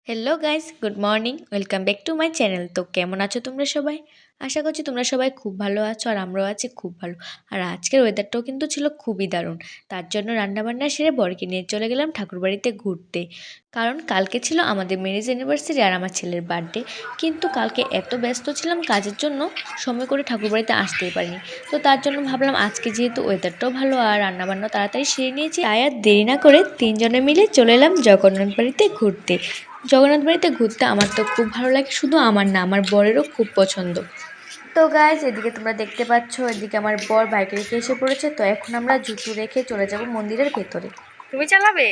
Hello guys, good morning. Welcome back to my channel. তো কেমন আছো তোমরা সবাই? আশা করছি তোমরা সবাই খুব ভালো আছো আর আমরাও আছি খুব ভালো। আর আজকের ওয়েদারটাও কিন্তু ছিল খুবই দারুণ। তার জন্য রান্নাবান্না সেরে বরকে নিয়ে চলে গেলাম ঠাকুরবাড়িতে ঘুরতে। কারণ কালকে ছিল আমাদের ম্যারেজ অ্যানিভার্সারি আর আমার ছেলের বার্থডে। কিন্তু কালকে এত ব্যস্ত ছিলাম কাজের জন্য সময় করে ঠাকুরবাড়িতে আসতেই পারিনি। তো তার জন্য ভাবলাম আজকে যেহেতু ওয়েদারটাও ভালো আর রান্নাবান্নাও তাড়াতাড়ি সেরে নিয়েছি, তাই আর দেরি না করে তিনজনে মিলে চলে এলাম জগন্নাথ বাড়িতে ঘুরতে। জগন্নাথ বাড়িতে ঘুরতে আমার তো খুব ভালো লাগে, শুধু আমার না, আমার বরেরও খুব পছন্দ। তো গাইজ, এদিকে তোমরা দেখতে পাচ্ছ, এদিকে আমার বর বাইকে রেখে এসে পড়েছে। তো এখন আমরা জুতো রেখে চলে যাব মন্দিরের ভেতরে। তুমি চালাবে?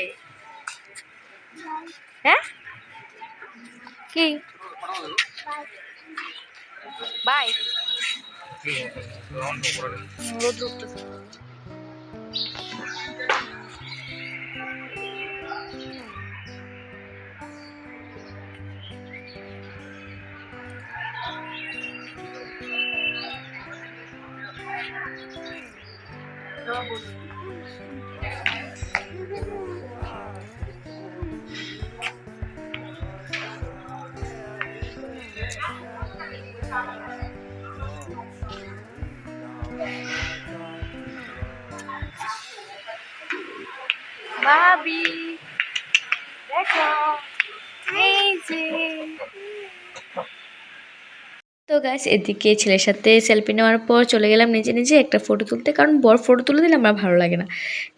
হ্যাঁ, কি বাইক? রোদ উঠতেছে। ভাবি দেখো, এই যে। তো গাইস, এদিকে ছেলের সাথে সেলফি নেওয়ার পর চলে গেলাম নিজে নিজে একটা ফটো তুলতে, কারণ বর ফটো তুলে দিলে আমার ভালো লাগে না।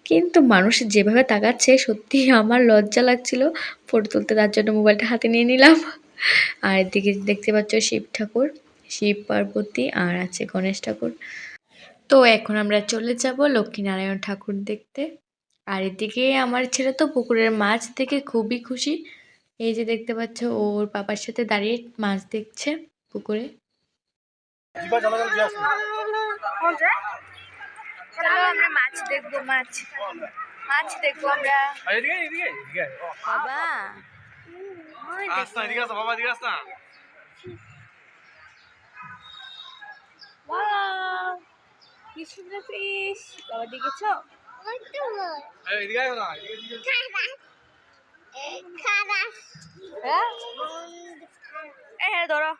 কিন্তু মানুষ যেভাবে তাকাচ্ছে সত্যি আমার লজ্জা লাগছিল ফটো তুলতে, তার জন্য মোবাইলটা হাতে নিয়ে নিলাম। আর এদিকে দেখতে পাচ্ছ শিব ঠাকুর, শিব পার্বতী আর আছে গণেশ ঠাকুর। তো এখন আমরা চলে যাব লক্ষ্মীনারায়ণ ঠাকুর দেখতে। আর এদিকে আমার ছেলে তো পুকুরের মাছ দেখে খুবই খুশি। এই যে দেখতে পাচ্ছ, ওর পাপার সাথে দাঁড়িয়ে মাছ দেখছে পুকুরে। চলো আমরা মাছ দেখবো, মাছ মাছ দেখবো আমরা। বাবা কি সুন্দর ফিশ, বাবা দেখেছো? হ্যাঁ ধরো।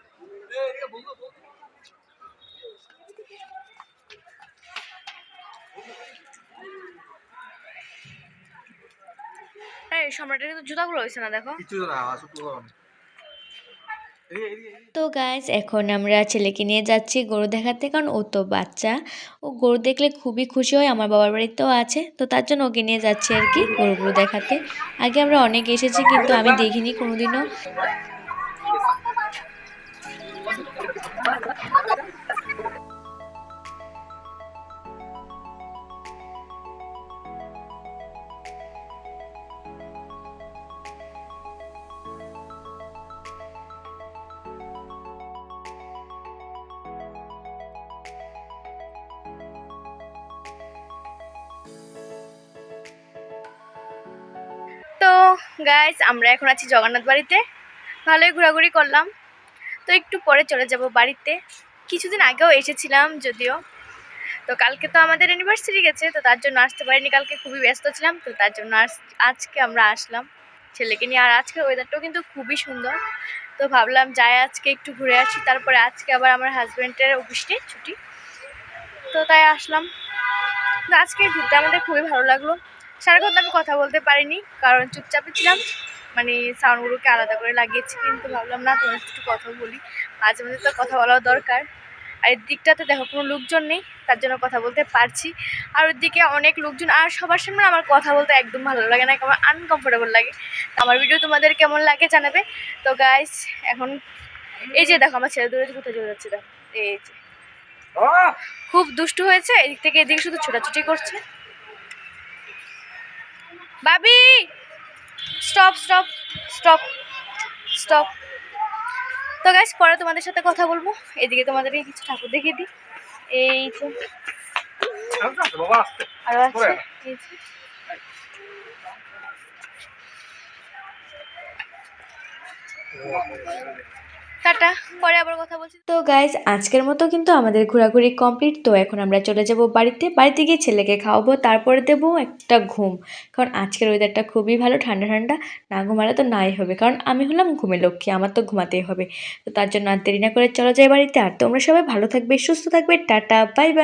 এই সম্রাটের কিন্তু জুতাগুলো হয়েছে না, দেখো। তো গাইস, এখন আমরা ছেলেকে নিয়ে যাচ্ছি গরু দেখাতে, কারণ ও তো বাচ্চা, ও গরু দেখলে খুবই খুশি হয়। আমার বাবার বাড়িতেও আছে, তো তার জন্য ওকে নিয়ে যাচ্ছি আর কি গরুগুলো দেখাতে। আগে আমরা অনেক এসেছি কিন্তু আমি দেখিনি কোনোদিনও। তো গাইস, আমরা এখন আছি জগন্নাথ বাড়িতে। ভালোই ঘোরাঘুরি করলাম। তো একটু পরে চলে যাব বাড়িতে। কিছুদিন আগেও এসেছিলাম যদিও। তো কালকে তো আমাদের অ্যানিভার্সারি গেছে, তো তার জন্য আসতে পারিনি, কালকে খুবই ব্যস্ত ছিলাম। তো তার জন্য আজকে আমরা আসলাম ছেলেকে নিয়ে। আর আজকের ওয়েদারটাও কিন্তু খুবই সুন্দর। তো ভাবলাম যাই আজকে একটু ঘুরে আসি। তারপরে আজকে আবার আমার হাজব্যান্ডের অফিসে ছুটি, তো তাই আসলাম। তো আজকে ঘুরতে আমাদের খুবই ভালো লাগলো। সারাক্ষণ আমি কথা বলতে পারিনি, কারণ চুপচাপই ছিলাম, মানে সাউন্ডগুলোকে আলাদা করে লাগিয়েছি। কিন্তু ভাবলাম না, তোমার একটু কথা বলি, মাঝে মাঝে তো কথা বলাও দরকার। আর এর দিকটাতে দেখো কোনো লোকজন নেই, তার জন্য কথা বলতে পারছি। আর ওর দিকে অনেক লোকজন, আর সবার সামনে আমার কথা বলতে একদম ভালো লাগে না, আমার আনকমফোর্টেবল লাগে। আমার ভিডিও তোমাদের কেমন লাগে জানাবে। তো গাইস, এখন এই যে দেখো আমার ছেলে দূরে কোথায় চলে যাচ্ছে, দেখো এই যে খুব দুষ্টু হয়েছে, এদিক থেকে এদিকে শুধু ছোটাছুটি করছে। বাবি স্টপ স্টপ স্টপ স্টপ। তো গাইস, পরে তোমাদের সাথে কথা বলবো। এদিকে তোমাদেরকে কিছু ঠাকুর দেখিয়ে দিই। এই তো আরো আছে, এই যে। টাটা, পরে আবার কথা বলছি। তো গাইজ আজকের মতো কিন্তু আমাদের ঘোরাঘুরি কমপ্লিট। তো এখন আমরা চলে যাব বাড়িতে। বাড়িতে গিয়ে ছেলেকে খাওয়াবো, তারপরে দেবো একটা ঘুম, কারণ আজকের ওয়েদারটা খুবই ভালো, ঠান্ডা ঠান্ডা। না ঘুমালে তো নাই হবে, কারণ আমি হলাম ঘুমের লক্ষ্মী, আমার তো ঘুমাতেই হবে। তো তার জন্য আর দেরি না করে চলো যাই বাড়িতে। আর তোমরা সবাই ভালো থাকবে, সুস্থ থাকবে। Tata, bye bye.